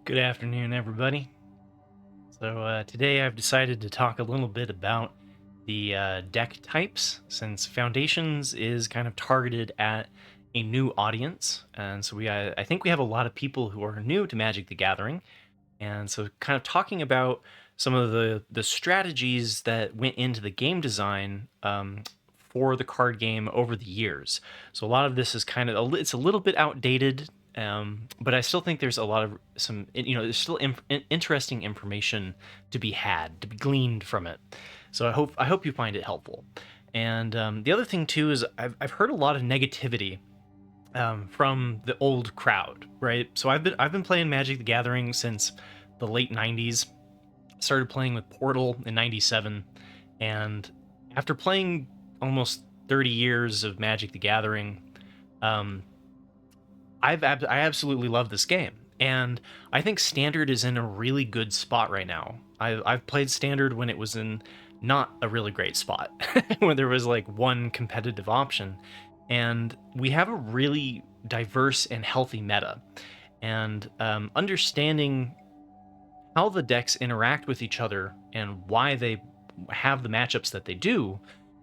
Good afternoon, everybody. Today I've decided to talk a little bit about the deck types, since Foundations is kind of targeted at a new audience, and so I think we have a lot of people who are new to Magic the Gathering, and so kind of talking about some of the strategies that went into the game design for the card game over the years. So a lot of this is it's a little bit outdated, but I still think there's a lot of there's still interesting information to be had, to be gleaned from it. So I hope you find it helpful. And the other thing too is I've heard a lot of negativity from the old crowd, right? So I've been playing Magic the Gathering since the late '90s. Started playing with Portal in '97, and after playing almost 30 years of Magic the Gathering, um, I absolutely love this game, and I think Standard is in a really good spot right now. I've played Standard when it was in not a really great spot, when there was like one competitive option, and we have a really diverse and healthy meta. And understanding how the decks interact with each other and why they have the matchups that they do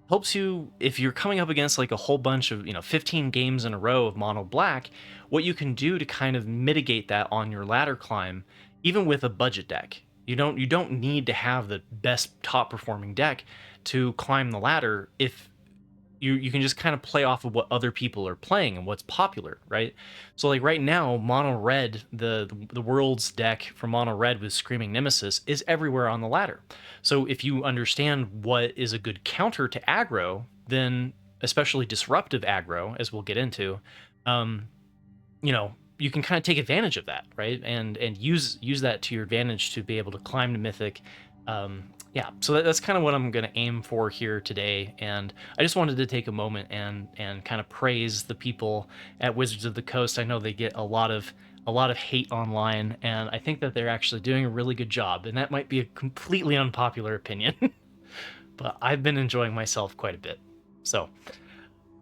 helps you if you're coming up against like a whole bunch of 15 games in a row of mono black, what you can do to kind of mitigate that on your ladder climb, even with a budget deck. You don't need to have the best top performing deck to climb the ladder if you can just kind of play off of what other people are playing and what's popular, right? So like right now, mono red, the world's deck for mono red with Screaming Nemesis is everywhere on the ladder. So if you understand what is a good counter to aggro, then especially disruptive aggro, as we'll get into, um, you can kind of take advantage of that, right? And use that to your advantage to be able to climb to mythic. Yeah, so that's kind of what I'm going to aim for here today, and I just wanted to take a moment and kind of praise the people at Wizards of the Coast. I know they get a lot of hate online, and I think that they're actually doing a really good job, and that might be a completely unpopular opinion, but I've been enjoying myself quite a bit. So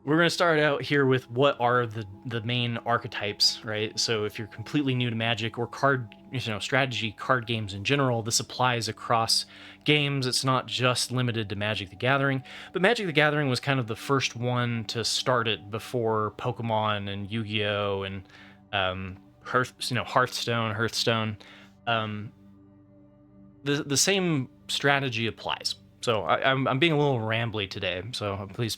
we're going to start out here with what are the main archetypes, right? So if you're completely new to Magic or strategy card games in general, this applies across games. It's not just limited to Magic the Gathering, but Magic the Gathering was kind of the first one to start it before Pokemon and Yu-Gi-Oh and Hearthstone. Um, the same strategy applies. So I'm being a little rambly today, so please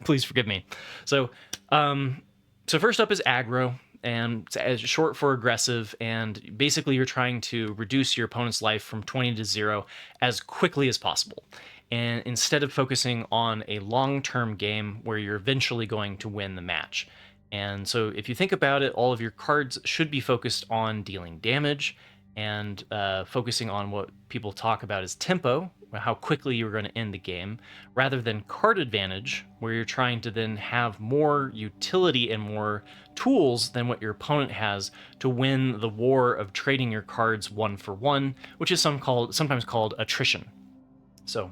please forgive me. So so first up is aggro, and it's as short for aggressive, and basically you're trying to reduce your opponent's life from 20 to 0 as quickly as possible. And instead of focusing on a long-term game where you're eventually going to win the match. And so if you think about it, all of your cards should be focused on dealing damage and focusing on what people talk about as tempo, how quickly you're going to end the game, rather than card advantage, where you're trying to then have more utility and more tools than what your opponent has to win the war of trading your cards one for one, which is sometimes called attrition. So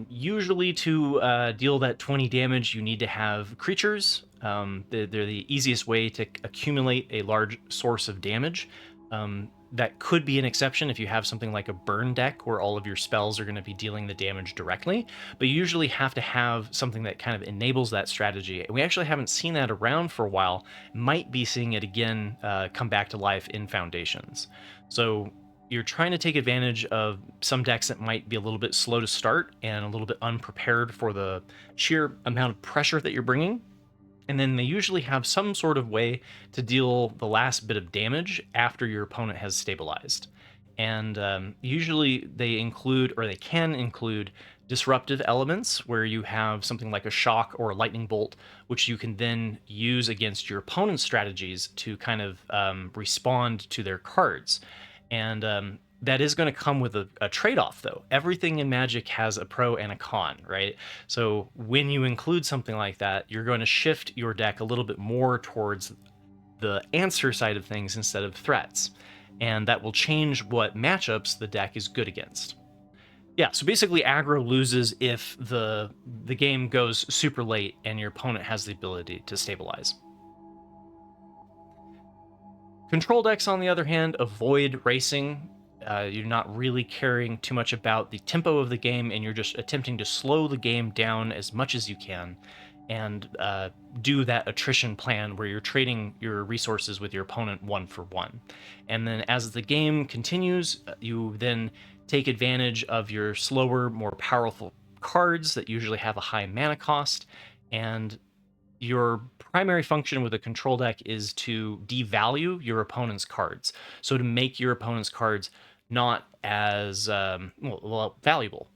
usually to deal that 20 damage, you need to have creatures. They're the easiest way to accumulate a large source of damage. That could be an exception if you have something like a burn deck where all of your spells are going to be dealing the damage directly, but you usually have to have something that kind of enables that strategy. And we actually haven't seen that around for a while. Might be seeing it again come back to life in Foundations. So you're trying to take advantage of some decks that might be a little bit slow to start and a little bit unprepared for the sheer amount of pressure that you're bringing. And then they usually have some sort of way to deal the last bit of damage after your opponent has stabilized. And usually they can include disruptive elements where you have something like a shock or a lightning bolt, which you can then use against your opponent's strategies to kind of respond to their cards. And that is going to come with a trade-off, though. Everything in Magic has a pro and a con, right? So when you include something like that, you're going to shift your deck a little bit more towards the answer side of things instead of threats, and that will change what matchups the deck is good against. Yeah, so basically aggro loses if the game goes super late and your opponent has the ability to stabilize. Control decks, on the other hand, avoid racing. You're not really caring too much about the tempo of the game, and you're just attempting to slow the game down as much as you can and do that attrition plan where you're trading your resources with your opponent 1-for-1. And then as the game continues, you then take advantage of your slower, more powerful cards that usually have a high mana cost, and your primary function with a control deck is to devalue your opponent's cards. So to make your opponent's cards not as valuable.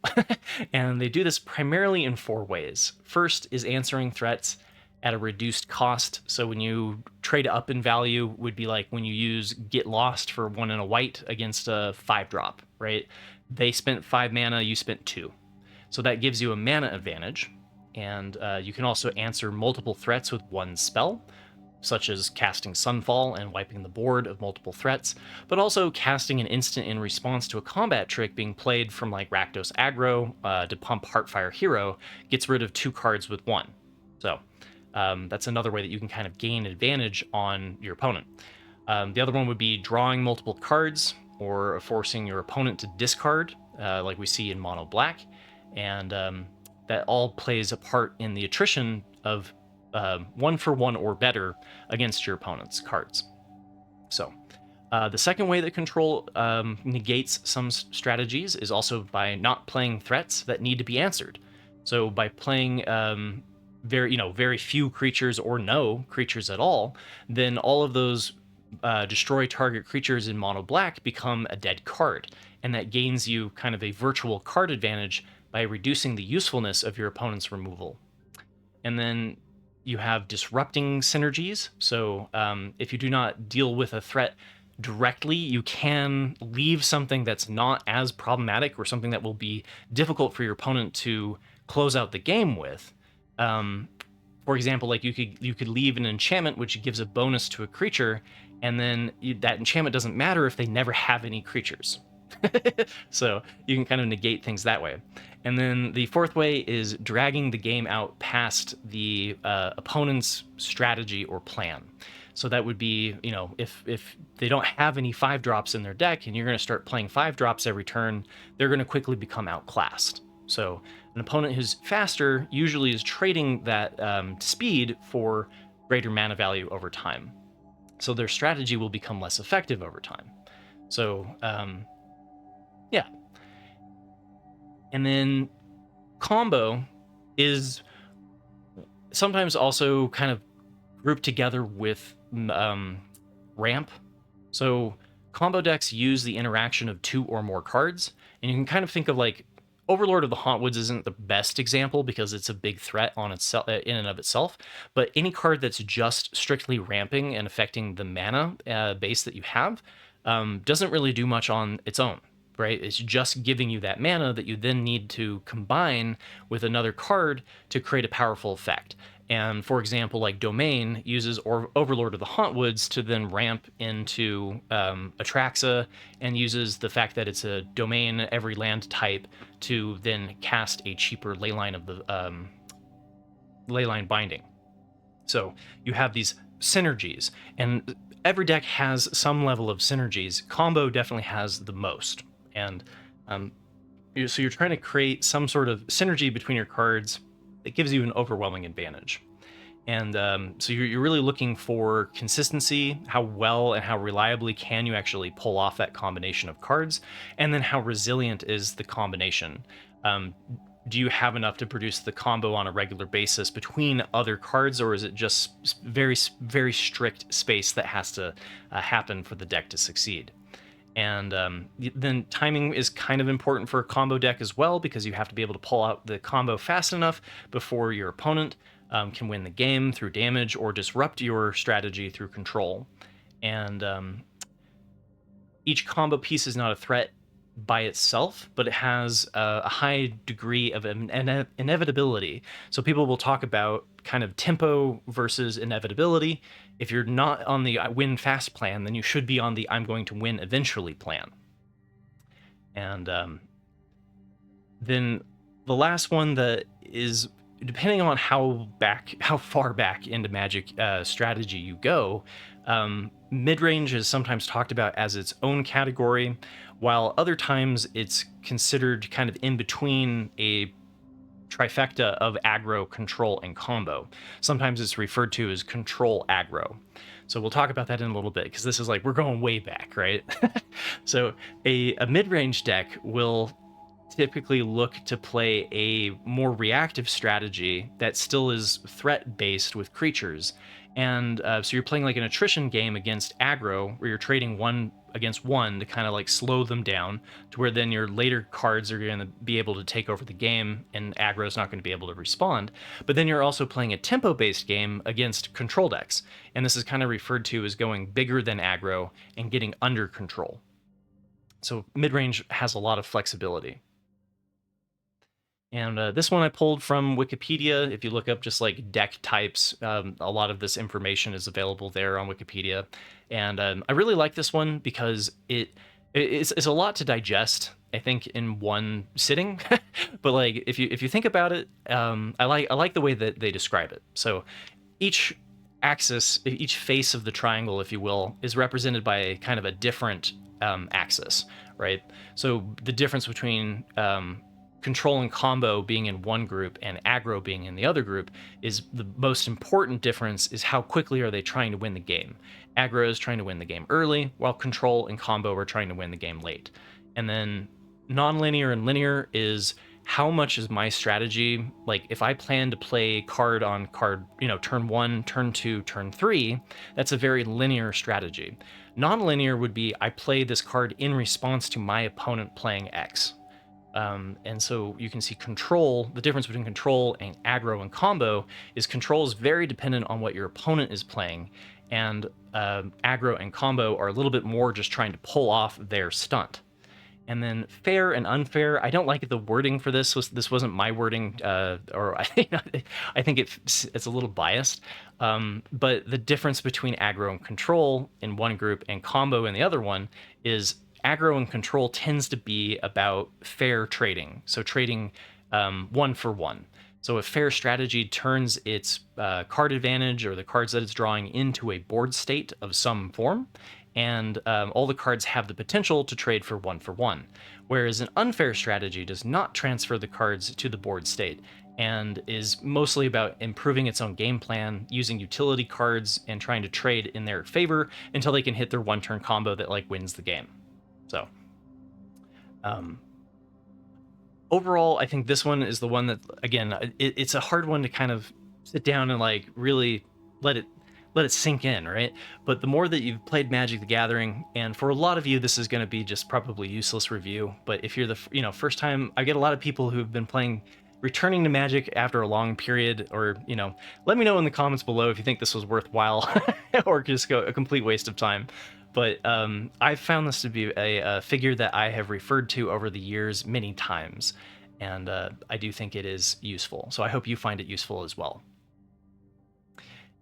And they do this primarily in 4 ways. First is answering threats at a reduced cost. So when you trade up in value would be like when you use Get Lost for 1 and a white against a 5-drop, right? They spent 5 mana, you spent 2. So that gives you a mana advantage. And you can also answer multiple threats with 1 spell, such as casting Sunfall and wiping the board of multiple threats, but also casting an instant in response to a combat trick being played from like Rakdos Aggro to pump Heartfire Hero, gets rid of 2 cards with 1. So that's another way that you can kind of gain advantage on your opponent. The other one would be drawing multiple cards or forcing your opponent to discard, like we see in Mono Black, and that all plays a part in the attrition of 1-for-1 or better against your opponent's cards. So the second way that control negates some strategies is also by not playing threats that need to be answered. So by playing very few creatures or no creatures at all, then all of those destroy target creatures in mono black become a dead card, and that gains you kind of a virtual card advantage by reducing the usefulness of your opponent's removal. And then you have disrupting synergies. So if you do not deal with a threat directly, you can leave something that's not as problematic or something that will be difficult for your opponent to close out the game with. For example, like you could leave an enchantment which gives a bonus to a creature, and then that enchantment doesn't matter if they never have any creatures. So you can kind of negate things that way. And then the fourth way is dragging the game out past the opponent's strategy or plan. So that would be, if they don't have any 5-drops in their deck and you're going to start playing 5-drops every turn, they're going to quickly become outclassed. So an opponent who's faster usually is trading that speed for greater mana value over time. So their strategy will become less effective over time. So, yeah. And then combo is sometimes also kind of grouped together with ramp. So combo decks use the interaction of 2 or more cards, and you can kind of think of like Overlord of the Hauntwoods isn't the best example because it's a big threat on itself in and of itself, but any card that's just strictly ramping and affecting the mana base that you have doesn't really do much on its own, right? It's just giving you that mana that you then need to combine with another card to create a powerful effect. And for example, like Domain uses Overlord of the Hauntwoods to then ramp into Atraxa, and uses the fact that it's a domain every land type to then cast a cheaper Leyline of the Leyline Binding. So you have these synergies, and every deck has some level of synergies. Combo definitely has the most, and so you're trying to create some sort of synergy between your cards that gives you an overwhelming advantage. And so you're really looking for consistency, how well and how reliably can you actually pull off that combination of cards, and then how resilient is the combination. Do you have enough to produce the combo on a regular basis between other cards, or is it just very, very strict space that has to happen for the deck to succeed? And then timing is kind of important for a combo deck as well, because you have to be able to pull out the combo fast enough before your opponent can win the game through damage or disrupt your strategy through control. And each combo piece is not a threat by itself, but it has a high degree of inevitability. So people will talk about kind of tempo versus inevitability. If you're not on the win fast plan, then you should be on the I'm going to win eventually plan. And then the last one that is, depending on how far back into Magic strategy you go, mid-range is sometimes talked about as its own category, while other times it's considered kind of in between a trifecta of aggro, control, and combo. Sometimes it's referred to as control aggro. So we'll talk about that in a little bit, because this is like, we're going way back, right? So a mid-range deck will typically look to play a more reactive strategy that still is threat-based with creatures. And so you're playing like an attrition game against aggro, where you're trading one against one to kind of like slow them down, to where then your later cards are going to be able to take over the game and aggro is not going to be able to respond. But then you're also playing a tempo-based game against control decks. And this is kind of referred to as going bigger than aggro and getting under control. So mid-range has a lot of flexibility. And this one I pulled from Wikipedia. If you look up just like deck types, a lot of this information is available there on Wikipedia. And I really like this one because it's a lot to digest, I think, in one sitting. But like if you think about it, I like the way that they describe it. So each axis, each face of the triangle, if you will, is represented by a kind of a different axis, right? So the difference between control and combo being in one group and aggro being in the other group is the most important difference is how quickly are they trying to win the game. Aggro is trying to win the game early, while control and combo are trying to win the game late. And then non-linear and linear is how much is my strategy, like if I plan to play card on card, turn 1, turn 2, turn 3, that's a very linear strategy. Non-linear would be I play this card in response to my opponent playing X. And so you can see control, the difference between control and aggro and combo is control is very dependent on what your opponent is playing, and aggro and combo are a little bit more just trying to pull off their stunt. And then fair and unfair, I don't like the wording for this. This wasn't my wording, or I think it's a little biased. But the difference between aggro and control in one group and combo in the other one is aggro and control tends to be about fair trading. So trading one for one. So a fair strategy turns its card advantage or the cards that it's drawing into a board state of some form, and all the cards have the potential to trade for one. Whereas an unfair strategy does not transfer the cards to the board state and is mostly about improving its own game plan, using utility cards and trying to trade in their favor until they can hit their one-turn combo that like wins the game. So overall, I think this one is the one that, again, it's a hard one to kind of sit down and like really let it sink in, right? But the more that you've played Magic the Gathering, and for a lot of you, this is going to be just probably useless review. But if you're the first time, I get a lot of people who've been playing, returning to Magic after a long period, or let me know in the comments below if you think this was worthwhile or just a complete waste of time. But I've found this to be a figure that I have referred to over the years many times, and I do think it is useful. So I hope you find it useful as well.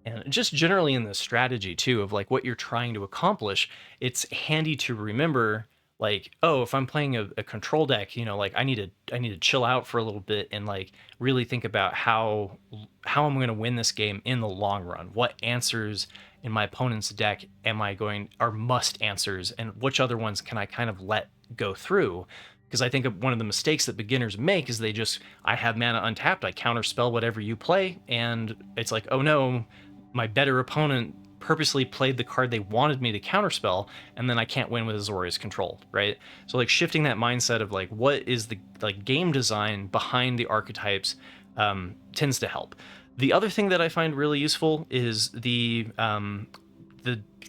And just generally in the strategy too of like what you're trying to accomplish, it's handy to remember, like, oh, if I'm playing a control deck, like I need to chill out for a little bit and like really think about how I'm going to win this game in the long run. What answers in my opponent's deck are must answers, and which other ones can I kind of let go through? Because I think one of the mistakes that beginners make is I have mana untapped, I counterspell whatever you play, and it's like, oh no, my better opponent purposely played the card they wanted me to counterspell, and then I can't win with Azorius Control, right? So like shifting that mindset of like what is the like game design behind the archetypes tends to help. The other thing that I find really useful is the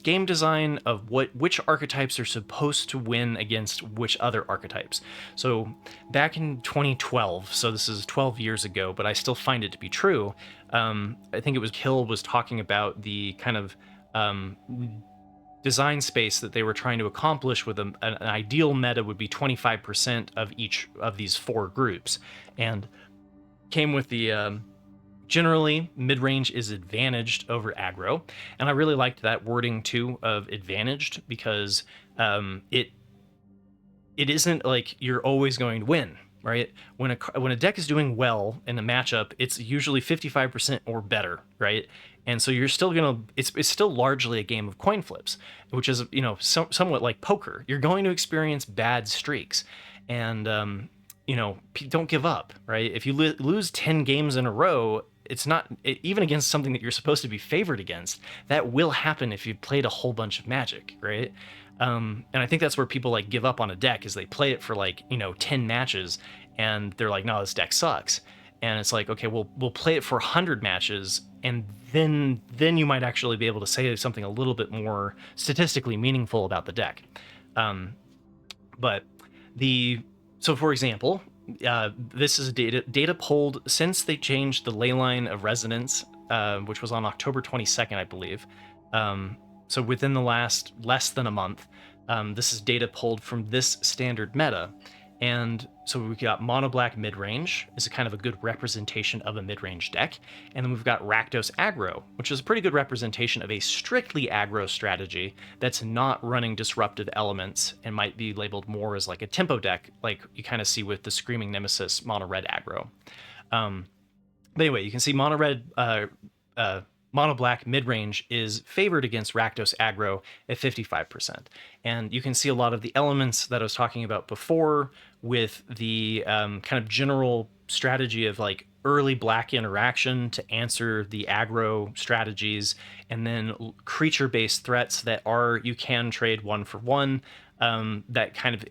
game design of which archetypes are supposed to win against which other archetypes. So back in 2012, so this is 12 years ago, but I still find it to be true. I think it was Hill was talking about the kind of design space that they were trying to accomplish with an ideal meta would be 25% of each of these four groups, and came with the generally, mid-range is advantaged over aggro, and I really liked that wording too of advantaged, because it isn't like you're always going to win, right? When a deck is doing well in a matchup, it's usually 55% or better, right? And so you're still gonna it's still largely a game of coin flips, which is somewhat like poker. You're going to experience bad streaks, and don't give up, right? If you lose 10 games in a row, it's not even against something that you're supposed to be favored against. That will happen if you played a whole bunch of Magic, right? And I think that's where people like give up on a deck, is they play it for 10 matches and they're like, no, this deck sucks. And it's like, okay, we'll play it for 100 matches, and then you might actually be able to say something a little bit more statistically meaningful about the deck. But so for example, this is data pulled since they changed the leyline of resonance, which was on October 22nd, I believe. So within the last less than a month, this is data pulled from this standard meta. And so we've got mono black mid-range is a kind of a good representation of a mid-range deck. And then we've got Rakdos aggro, which is a pretty good representation of a strictly aggro strategy that's not running disruptive elements and might be labeled more as like a tempo deck, like you kind of see with the Screaming Nemesis mono red aggro. But anyway, you can see mono black mid-range is favored against Rakdos aggro at 55%. And you can see a lot of the elements that I was talking about before with the kind of general strategy of like early black interaction to answer the aggro strategies, and then creature-based threats that you can trade 1-for-1. That kind of,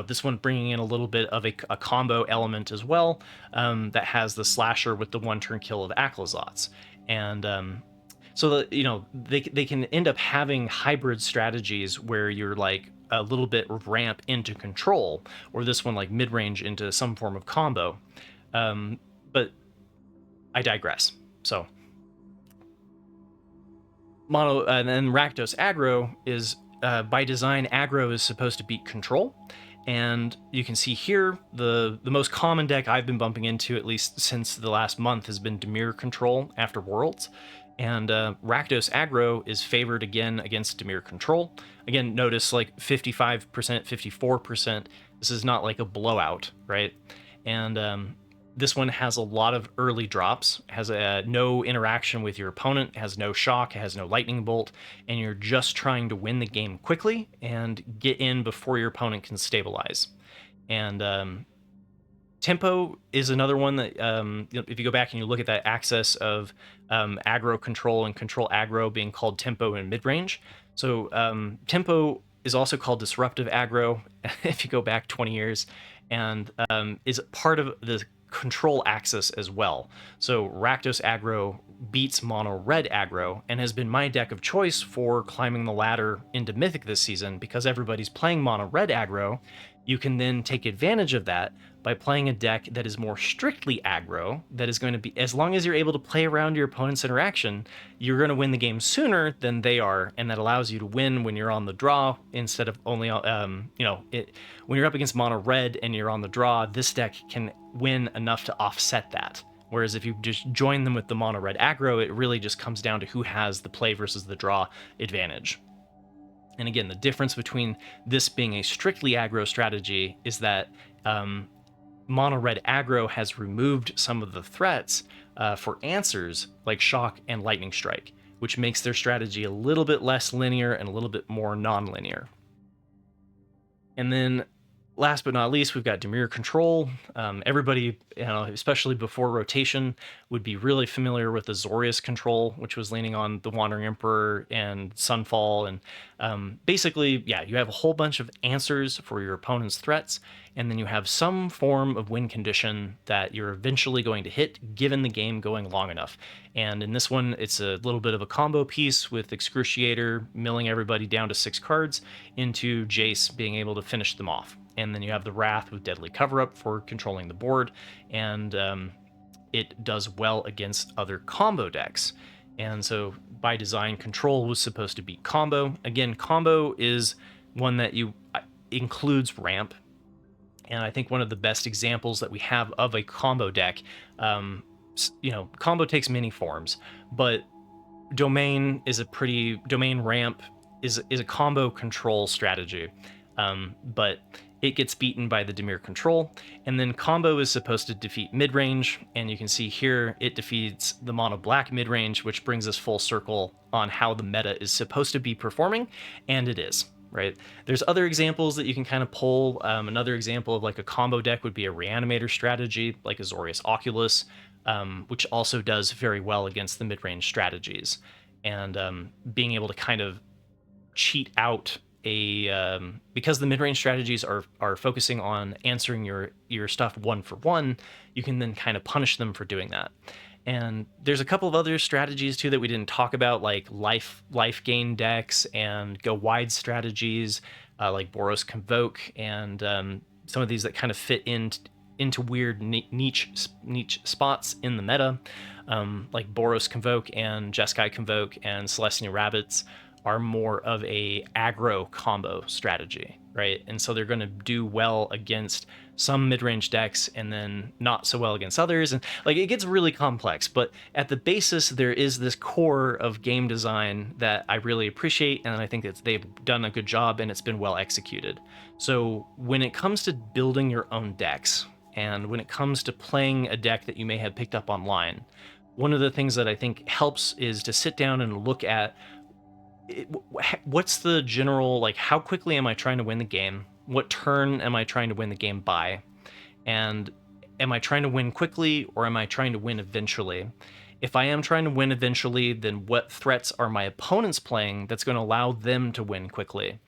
this one bringing in a little bit of a combo element as well, that has the slasher with the 1-turn kill of Aclazotz. And so that they can end up having hybrid strategies where you're like a little bit ramp into control, or this one like mid-range into some form of combo. But I digress. So and then Rakdos aggro is by design, aggro is supposed to beat control. And you can see here, the most common deck I've been bumping into, at least since the last month, has been Dimir Control after Worlds. And Rakdos aggro is favored again against Dimir Control. Again, notice like 55%, 54%. This is not like a blowout, right? And this one has a lot of early drops, has no interaction with your opponent, has no shock, has no lightning bolt, and you're just trying to win the game quickly and get in before your opponent can stabilize. And tempo is another one that, if you go back and you look at that axis of aggro control and control aggro being called tempo and mid-range. So tempo is also called disruptive aggro if you go back 20 years, and is part of the control axis as well. So Rakdos aggro beats mono red aggro and has been my deck of choice for climbing the ladder into Mythic this season, because everybody's playing mono red aggro. You can then take advantage of that by playing a deck that is more strictly aggro, that is going to be, as long as you're able to play around your opponent's interaction, you're going to win the game sooner than they are, and that allows you to win when you're on the draw instead of only, when you're up against mono red and you're on the draw, this deck can win enough to offset that. Whereas if you just join them with the mono red aggro, it really just comes down to who has the play versus the draw advantage. And again, the difference between this being a strictly aggro strategy is that mono red aggro has removed some of the threats for answers like shock and lightning strike, which makes their strategy a little bit less linear and a little bit more non-linear. And then last but not least, we've got Dimir Control. Everybody, especially before rotation, would be really familiar with Azorius Control, which was leaning on the Wandering Emperor and Sunfall. And basically, you have a whole bunch of answers for your opponent's threats, and then you have some form of win condition that you're eventually going to hit, given the game going long enough. And in this one, it's a little bit of a combo piece with Excruciator milling everybody down to 6 cards into Jace being able to finish them off. And then you have the Wrath with Deadly Cover-Up for controlling the board, and it does well against other combo decks. And so by design, control was supposed to beat combo. Again, combo is one that includes ramp, and I think one of the best examples that we have of a combo deck, combo takes many forms, but domain ramp is a combo control strategy. But it gets beaten by the Dimir control, and then combo is supposed to defeat mid-range, and you can see here it defeats the mono black mid-range, which brings us full circle on how the meta is supposed to be performing, and it is. Right. There's other examples that you can kind of pull. Another example of like a combo deck would be a Reanimator strategy, like Azorius Oculus, which also does very well against the mid-range strategies. And being able to kind of cheat out because the mid-range strategies are focusing on answering your stuff one for one, you can then kind of punish them for doing that. And there's a couple of other strategies too that we didn't talk about, like life gain decks and go wide strategies, like Boros Convoke, and some of these that kind of fit into weird niche spots in the meta, like Boros Convoke and Jeskai Convoke and Celestial Rabbits are more of a aggro combo strategy, right? And so they're going to do well against some mid-range decks and then not so well against others, and like it gets really complex. But at the basis, there is this core of game design that I really appreciate, and I think that they've done a good job and it's been well executed. So when it comes to building your own decks, and when it comes to playing a deck that you may have picked up online, one of the things that I think helps is to sit down and look at what's the general, like, how quickly am I trying to win the game? What turn am I trying to win the game by? And am I trying to win quickly, or am I trying to win eventually? If I am trying to win eventually, then what threats are my opponents playing that's going to allow them to win quickly?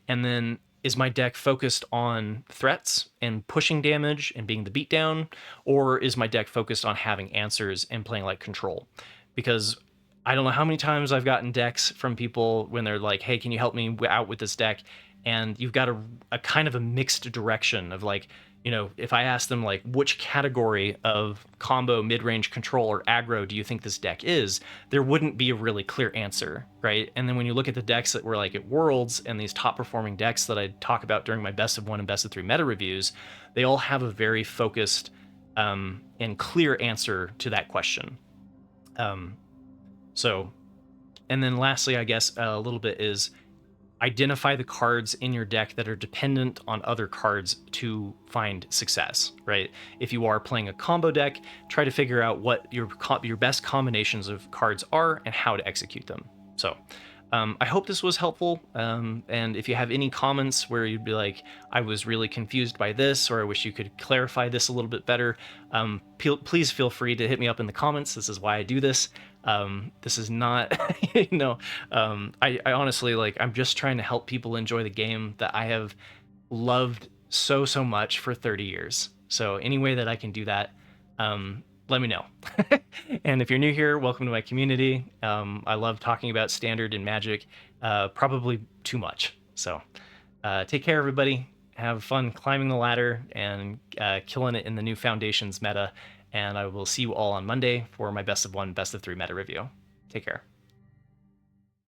And then is my deck focused on threats and pushing damage and being the beatdown, or is my deck focused on having answers and playing like control? Because I don't know how many times I've gotten decks from people when they're like, hey, can you help me out with this deck? And you've got a kind of a mixed direction of like, you know, if I ask them like, which category of combo, mid-range, control, or aggro do you think this deck is, there wouldn't be a really clear answer, right? And then when you look at the decks that were like at Worlds and these top performing decks that I talk about during my best of 1 and best of 3 meta reviews, they all have a very focused and clear answer to that question. So, and then lastly, I guess a little bit is identify the cards in your deck that are dependent on other cards to find success, right? If you are playing a combo deck, try to figure out what your best combinations of cards are and how to execute them. So I hope this was helpful. And if you have any comments where you'd be like, I was really confused by this, or I wish you could clarify this a little bit better, please feel free to hit me up in the comments. This is why I do this. This is not, I honestly, like, I'm just trying to help people enjoy the game that I have loved so much for 30 years. So any way that I can do that, let me know. And if you're new here, welcome to my community. I love talking about Standard and Magic, probably too much. So take care, everybody. Have fun climbing the ladder and killing it in the new Foundations meta. And I will see you all on Monday for my best of 1, best of 3 meta review. Take care.